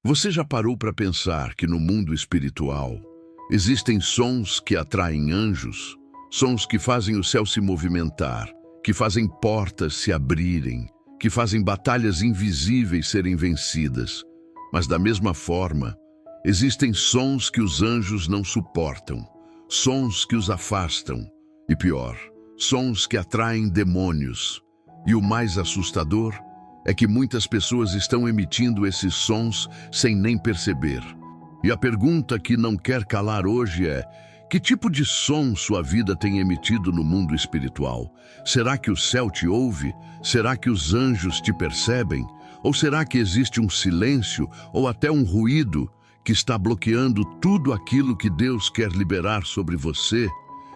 Você já parou para pensar que no mundo espiritual existem sons que atraem anjos, sons que fazem o céu se movimentar, que fazem portas se abrirem, que fazem batalhas invisíveis serem vencidas. Mas da mesma forma, existem sons que os anjos não suportam, sons que os afastam e pior, sons que atraem demônios. E o mais assustador é que muitas pessoas estão emitindo esses sons sem nem perceber. E a pergunta que não quer calar hoje é: que tipo de som sua vida tem emitido no mundo espiritual? Será que o céu te ouve? Será que os anjos te percebem? Ou será que existe um silêncio ou até um ruído que está bloqueando tudo aquilo que Deus quer liberar sobre você?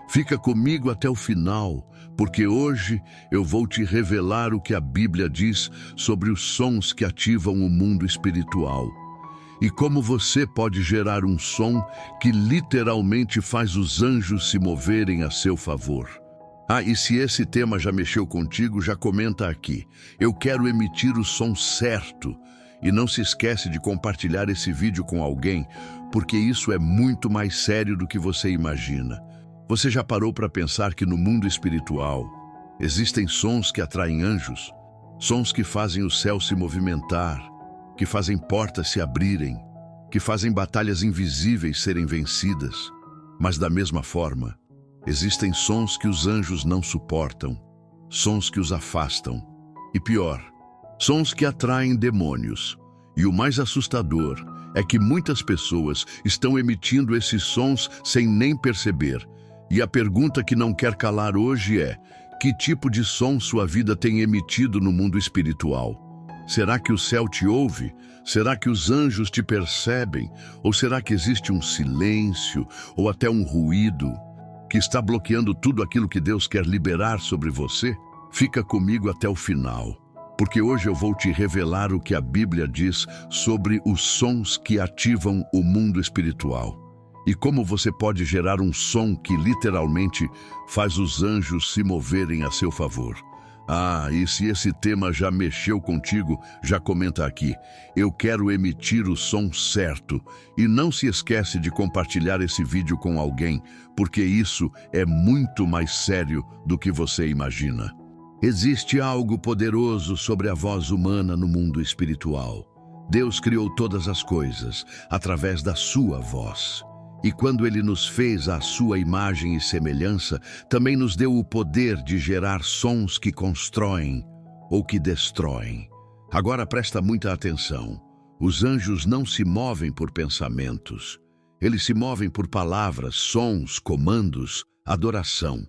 Fica comigo até o final, porque hoje eu vou te revelar o que a Bíblia diz sobre os sons que ativam o mundo espiritual. E como você pode gerar um som que literalmente faz os anjos se moverem a seu favor. E se esse tema já mexeu contigo, já comenta aqui. Eu quero emitir o som certo. E não se esquece de compartilhar esse vídeo com alguém, porque isso é muito mais sério do que você imagina. Você já parou para pensar que no mundo espiritual existem sons que atraem anjos? Sons que fazem o céu se movimentar, que fazem portas se abrirem, que fazem batalhas invisíveis serem vencidas. Mas da mesma forma, existem sons que os anjos não suportam, sons que os afastam. E pior, sons que atraem demônios. E o mais assustador é que muitas pessoas estão emitindo esses sons sem nem perceber. E a pergunta que não quer calar hoje é: que tipo de som sua vida tem emitido no mundo espiritual? Será que o céu te ouve? Será que os anjos te percebem? Ou será que existe um silêncio ou até um ruído que está bloqueando tudo aquilo que Deus quer liberar sobre você? Fica comigo até o final, porque hoje eu vou te revelar o que a Bíblia diz sobre os sons que ativam o mundo espiritual. E como você pode gerar um som que literalmente faz os anjos se moverem a seu favor. E se esse tema já mexeu contigo, já comenta aqui. Eu quero emitir o som certo. E não se esquece de compartilhar esse vídeo com alguém, porque isso é muito mais sério do que você imagina. Existe algo poderoso sobre a voz humana no mundo espiritual. Deus criou todas as coisas através da sua voz. E quando Ele nos fez à sua imagem e semelhança, também nos deu o poder de gerar sons que constroem ou que destroem. Agora presta muita atenção. Os anjos não se movem por pensamentos. Eles se movem por palavras, sons, comandos, adoração.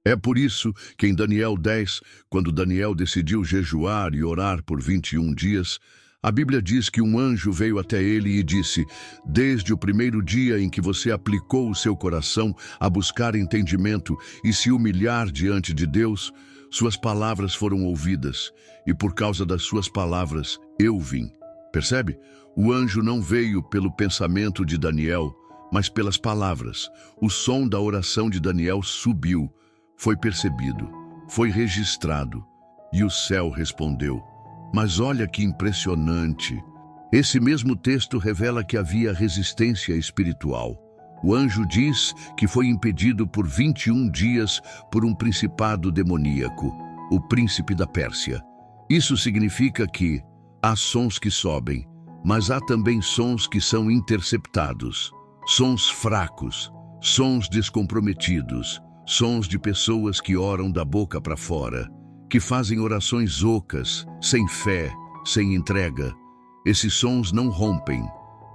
É por isso que em Daniel 10, quando Daniel decidiu jejuar e orar por 21 dias, a Bíblia diz que um anjo veio até ele e disse: desde o primeiro dia em que você aplicou o seu coração a buscar entendimento e se humilhar diante de Deus, suas palavras foram ouvidas, e por causa das suas palavras eu vim. Percebe? O anjo não veio pelo pensamento de Daniel, mas pelas palavras. O som da oração de Daniel subiu, foi percebido, foi registrado, e o céu respondeu. Mas olha que impressionante. Esse mesmo texto revela que havia resistência espiritual. O anjo diz que foi impedido por 21 dias por um principado demoníaco, o príncipe da Pérsia. Isso significa que há sons que sobem, mas há também sons que são interceptados. Sons fracos, sons descomprometidos, sons de pessoas que oram da boca para fora, que fazem orações ocas, sem fé, sem entrega. Esses sons não rompem,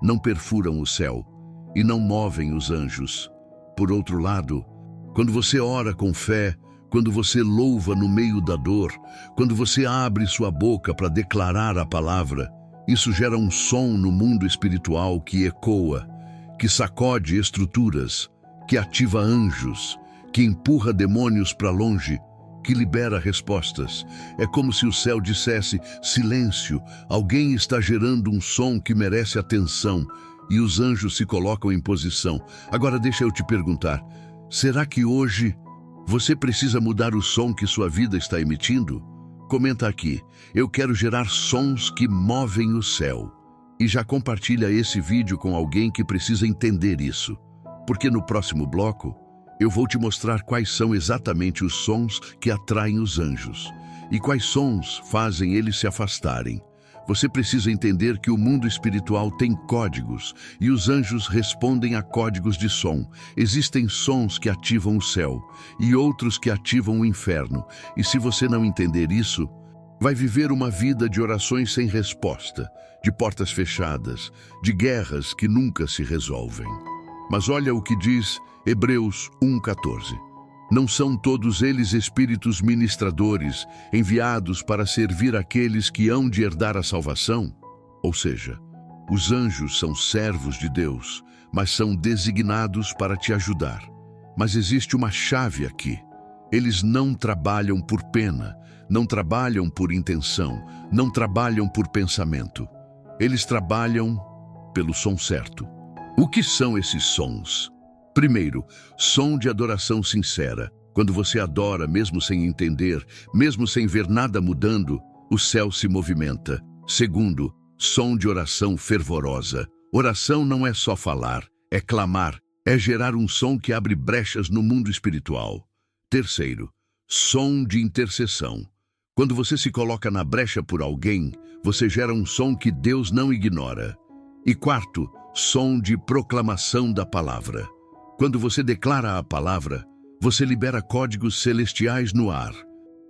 não perfuram o céu e não movem os anjos. Por outro lado, quando você ora com fé, quando você louva no meio da dor, quando você abre sua boca para declarar a palavra, isso gera um som no mundo espiritual que ecoa, que sacode estruturas, que ativa anjos, que empurra demônios para longe, que libera respostas. É como se o céu dissesse: silêncio, alguém está gerando um som que merece atenção, e os anjos se colocam em posição. Agora deixa eu te perguntar, será que hoje você precisa mudar o som que sua vida está emitindo? Comenta aqui: eu quero gerar sons que movem o céu. E já compartilha esse vídeo com alguém que precisa entender isso, porque no próximo bloco eu vou te mostrar quais são exatamente os sons que atraem os anjos e quais sons fazem eles se afastarem. Você precisa entender que o mundo espiritual tem códigos e os anjos respondem a códigos de som. Existem sons que ativam o céu e outros que ativam o inferno. E se você não entender isso, vai viver uma vida de orações sem resposta, de portas fechadas, de guerras que nunca se resolvem. Mas olha o que diz Hebreus 1:14. Não são todos eles espíritos ministradores, enviados para servir aqueles que hão de herdar a salvação? Ou seja, os anjos são servos de Deus, mas são designados para te ajudar. Mas existe uma chave aqui. Eles não trabalham por pena, não trabalham por intenção, não trabalham por pensamento. Eles trabalham pelo som certo. O que são esses sons? Primeiro, som de adoração sincera. Quando você adora, mesmo sem entender, mesmo sem ver nada mudando, o céu se movimenta. Segundo, som de oração fervorosa. Oração não é só falar, é clamar, é gerar um som que abre brechas no mundo espiritual. Terceiro, som de intercessão. Quando você se coloca na brecha por alguém, você gera um som que Deus não ignora. E quarto, som de proclamação da palavra. Quando você declara a palavra, você libera códigos celestiais no ar.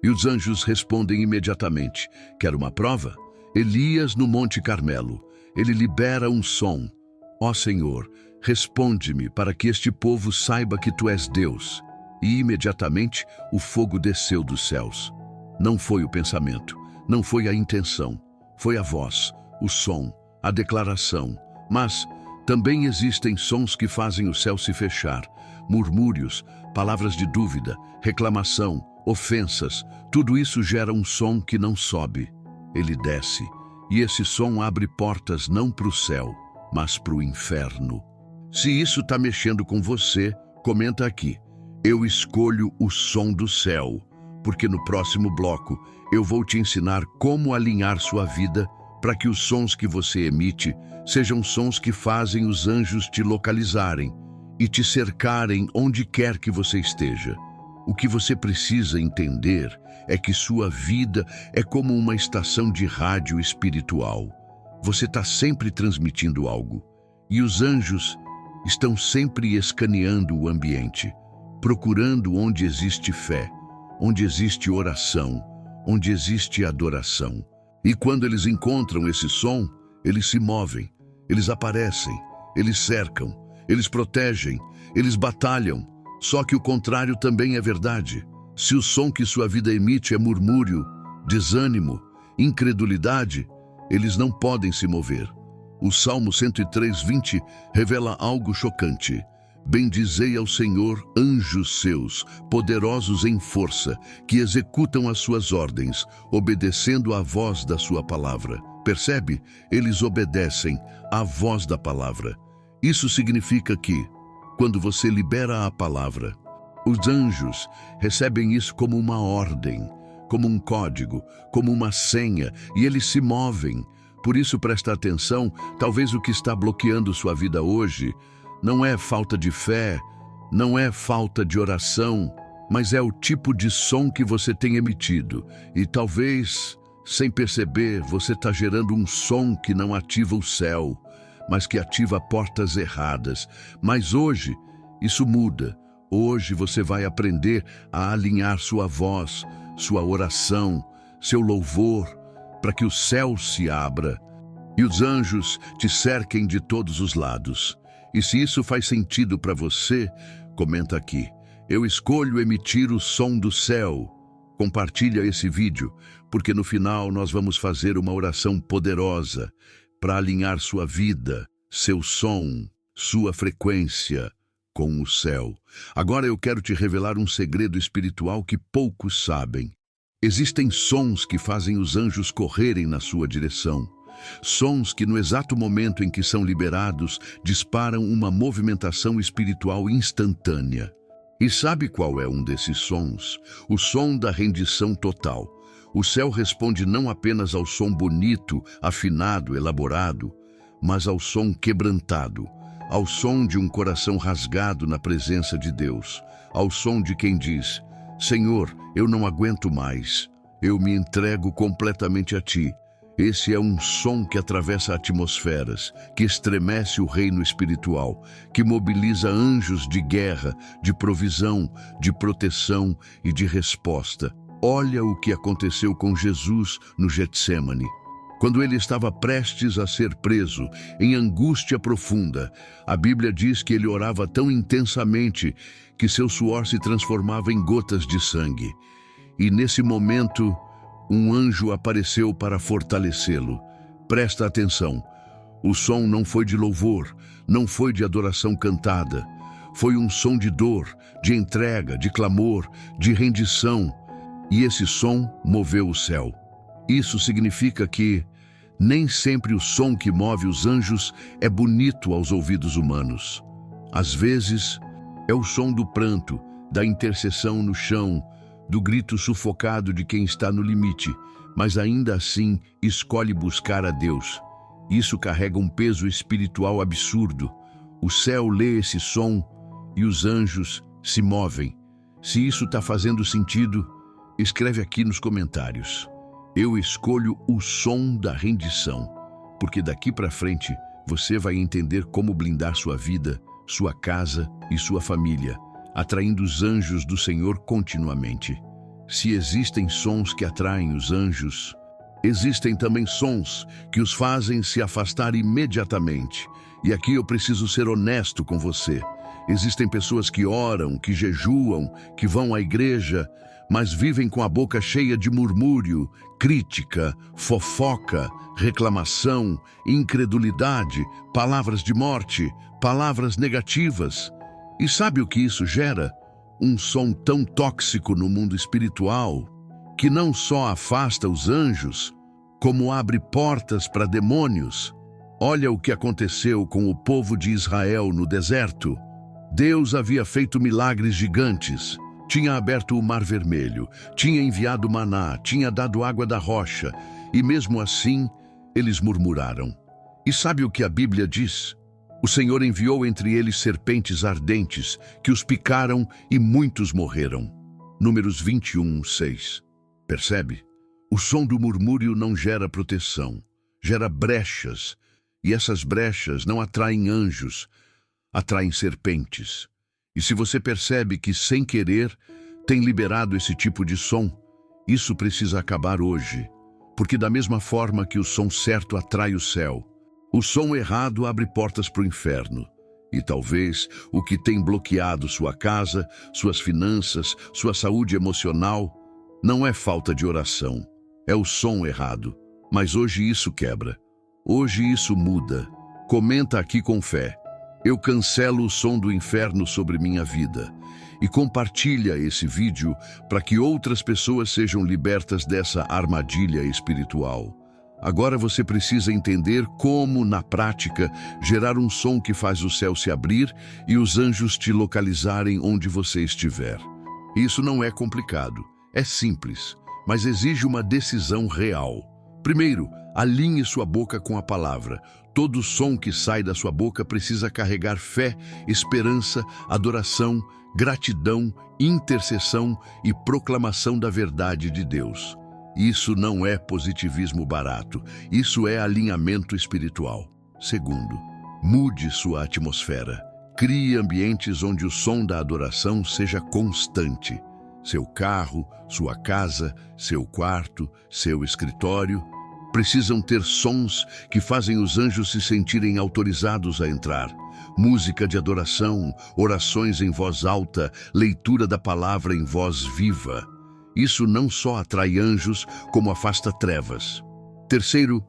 E os anjos respondem imediatamente. Quer uma prova? Elias no Monte Carmelo. Ele libera um som. Ó Senhor, responde-me para que este povo saiba que Tu és Deus. E imediatamente o fogo desceu dos céus. Não foi o pensamento, não foi a intenção, foi a voz, o som, a declaração. Mas também existem sons que fazem o céu se fechar, murmúrios, palavras de dúvida, reclamação, ofensas. Tudo isso gera um som que não sobe, ele desce. E esse som abre portas não para o céu, mas para o inferno. Se isso está mexendo com você, comenta aqui. Eu escolho o som do céu, porque no próximo bloco eu vou te ensinar como alinhar sua vida para que os sons que você emite sejam sons que fazem os anjos te localizarem e te cercarem onde quer que você esteja. O que você precisa entender é que sua vida é como uma estação de rádio espiritual. Você está sempre transmitindo algo, e os anjos estão sempre escaneando o ambiente, procurando onde existe fé, onde existe oração, onde existe adoração. E quando eles encontram esse som, eles se movem, eles aparecem, eles cercam, eles protegem, eles batalham. Só que o contrário também é verdade. Se o som que sua vida emite é murmúrio, desânimo, incredulidade, eles não podem se mover. O Salmo 103:20 revela algo chocante. Bendizei ao Senhor anjos seus, poderosos em força, que executam as suas ordens, obedecendo à voz da sua palavra. Percebe? Eles obedecem à voz da palavra. Isso significa que, quando você libera a palavra, os anjos recebem isso como uma ordem, como um código, como uma senha, e eles se movem. Por isso, presta atenção, talvez o que está bloqueando sua vida hoje não é falta de fé, não é falta de oração, mas é o tipo de som que você tem emitido. E talvez, sem perceber, você está gerando um som que não ativa o céu, mas que ativa portas erradas. Mas hoje, isso muda. Hoje você vai aprender a alinhar sua voz, sua oração, seu louvor, para que o céu se abra e os anjos te cerquem de todos os lados. E se isso faz sentido para você, comenta aqui. Eu escolho emitir o som do céu. Compartilha esse vídeo, porque no final nós vamos fazer uma oração poderosa para alinhar sua vida, seu som, sua frequência com o céu. Agora eu quero te revelar um segredo espiritual que poucos sabem. Existem sons que fazem os anjos correrem na sua direção. Sons que no exato momento em que são liberados, disparam uma movimentação espiritual instantânea. E sabe qual é um desses sons? O som da rendição total. O céu responde não apenas ao som bonito, afinado, elaborado, mas ao som quebrantado, ao som de um coração rasgado na presença de Deus, ao som de quem diz: Senhor, eu não aguento mais, eu me entrego completamente a Ti. Esse é um som que atravessa atmosferas, que estremece o reino espiritual, que mobiliza anjos de guerra, de provisão, de proteção e de resposta. Olha o que aconteceu com Jesus no Getsêmani. Quando ele estava prestes a ser preso, em angústia profunda, a Bíblia diz que ele orava tão intensamente que seu suor se transformava em gotas de sangue. E nesse momento, um anjo apareceu para fortalecê-lo. Presta atenção, o som não foi de louvor, não foi de adoração cantada. Foi um som de dor, de entrega, de clamor, de rendição. E esse som moveu o céu. Isso significa que nem sempre o som que move os anjos é bonito aos ouvidos humanos. Às vezes, é o som do pranto, da intercessão no chão, do grito sufocado de quem está no limite, mas ainda assim escolhe buscar a Deus. Isso carrega um peso espiritual absurdo. O céu lê esse som e os anjos se movem. Se isso está fazendo sentido, escreve aqui nos comentários. Eu escolho o som da rendição, porque daqui para frente você vai entender como blindar sua vida, sua casa e sua família, atraindo os anjos do Senhor continuamente. Se existem sons que atraem os anjos, existem também sons que os fazem se afastar imediatamente. E aqui eu preciso ser honesto com você. Existem pessoas que oram, que jejuam, que vão à igreja, mas vivem com a boca cheia de murmúrio, crítica, fofoca, reclamação, incredulidade, palavras de morte, palavras negativas. E sabe o que isso gera? Um som tão tóxico no mundo espiritual que não só afasta os anjos, como abre portas para demônios. Olha o que aconteceu com o povo de Israel no deserto. Deus havia feito milagres gigantes. Tinha aberto o Mar Vermelho, tinha enviado maná, tinha dado água da rocha, e mesmo assim eles murmuraram. E sabe o que a Bíblia diz? O Senhor enviou entre eles serpentes ardentes, que os picaram e muitos morreram. Números 21:6. Percebe? O som do murmúrio não gera proteção, gera brechas, e essas brechas não atraem anjos, atraem serpentes. E se você percebe que, sem querer, tem liberado esse tipo de som, isso precisa acabar hoje. Porque da mesma forma que o som certo atrai o céu, o som errado abre portas para o inferno. E talvez o que tem bloqueado sua casa, suas finanças, sua saúde emocional, não é falta de oração, é o som errado. Mas hoje isso quebra. Hoje isso muda. Comenta aqui com fé. Eu cancelo o som do inferno sobre minha vida. E compartilha esse vídeo para que outras pessoas sejam libertas dessa armadilha espiritual. Agora você precisa entender como, na prática, gerar um som que faz o céu se abrir e os anjos te localizarem onde você estiver. Isso não é complicado, é simples, mas exige uma decisão real. Primeiro, alinhe sua boca com a palavra. Todo som que sai da sua boca precisa carregar fé, esperança, adoração, gratidão, intercessão e proclamação da verdade de Deus. Isso não é positivismo barato, isso é alinhamento espiritual. Segundo, mude sua atmosfera. Crie ambientes onde o som da adoração seja constante. Seu carro, sua casa, seu quarto, seu escritório precisam ter sons que fazem os anjos se sentirem autorizados a entrar. Música de adoração, orações em voz alta, leitura da palavra em voz viva. Isso não só atrai anjos, como afasta trevas. Terceiro,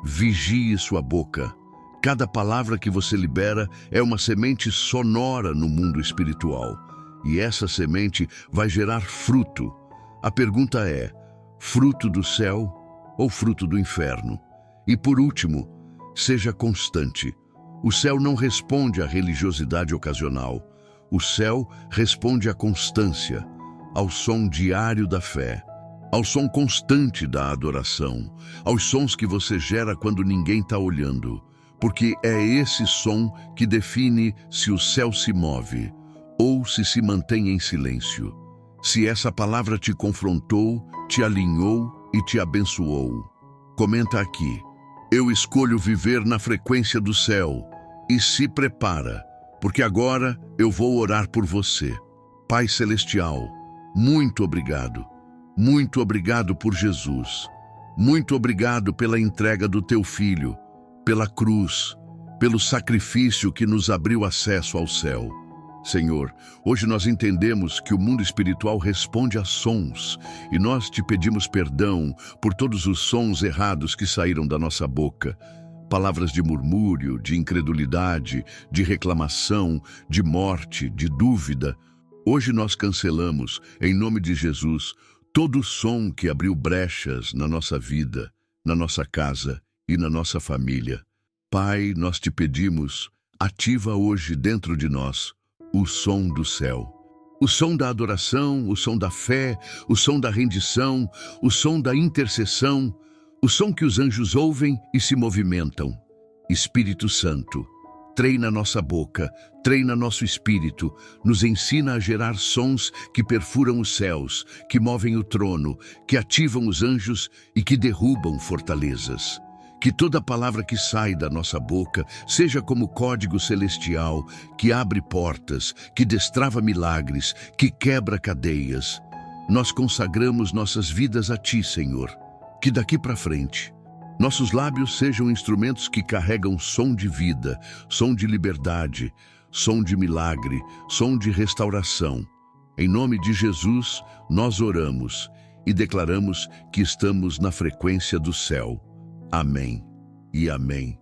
vigie sua boca. Cada palavra que você libera é uma semente sonora no mundo espiritual. E essa semente vai gerar fruto. A pergunta é: fruto do céu ou fruto do inferno? E por último, seja constante. O céu não responde à religiosidade ocasional. O céu responde à constância, ao som diário da fé, ao som constante da adoração, aos sons que você gera quando ninguém está olhando. porque é esse som que define se o céu se move ou se mantém em silêncio. Se essa palavra te confrontou, te alinhou e te abençoou. Comenta aqui: eu escolho viver na frequência do céu. E se prepara, porque agora eu vou orar por você. Pai Celestial, muito obrigado. Muito obrigado por Jesus. Muito obrigado pela entrega do teu Filho, pela cruz, pelo sacrifício que nos abriu acesso ao céu. Senhor, hoje nós entendemos que o mundo espiritual responde a sons e nós te pedimos perdão por todos os sons errados que saíram da nossa boca. Palavras de murmúrio, de incredulidade, de reclamação, de morte, de dúvida. Hoje nós cancelamos, em nome de Jesus, todo som que abriu brechas na nossa vida, na nossa casa e na nossa família. Pai, nós te pedimos, ativa hoje dentro de nós o som do céu. O som da adoração, o som da fé, o som da rendição, o som da intercessão, o som que os anjos ouvem e se movimentam. Espírito Santo, treina nossa boca, treina nosso espírito, nos ensina a gerar sons que perfuram os céus, que movem o trono, que ativam os anjos e que derrubam fortalezas. Que toda palavra que sai da nossa boca seja como código celestial, que abre portas, que destrava milagres, que quebra cadeias. Nós consagramos nossas vidas a Ti, Senhor. Que daqui para frente, nossos lábios sejam instrumentos que carregam som de vida, som de liberdade, som de milagre, som de restauração. Em nome de Jesus, nós oramos e declaramos que estamos na frequência do céu. Amém e amém.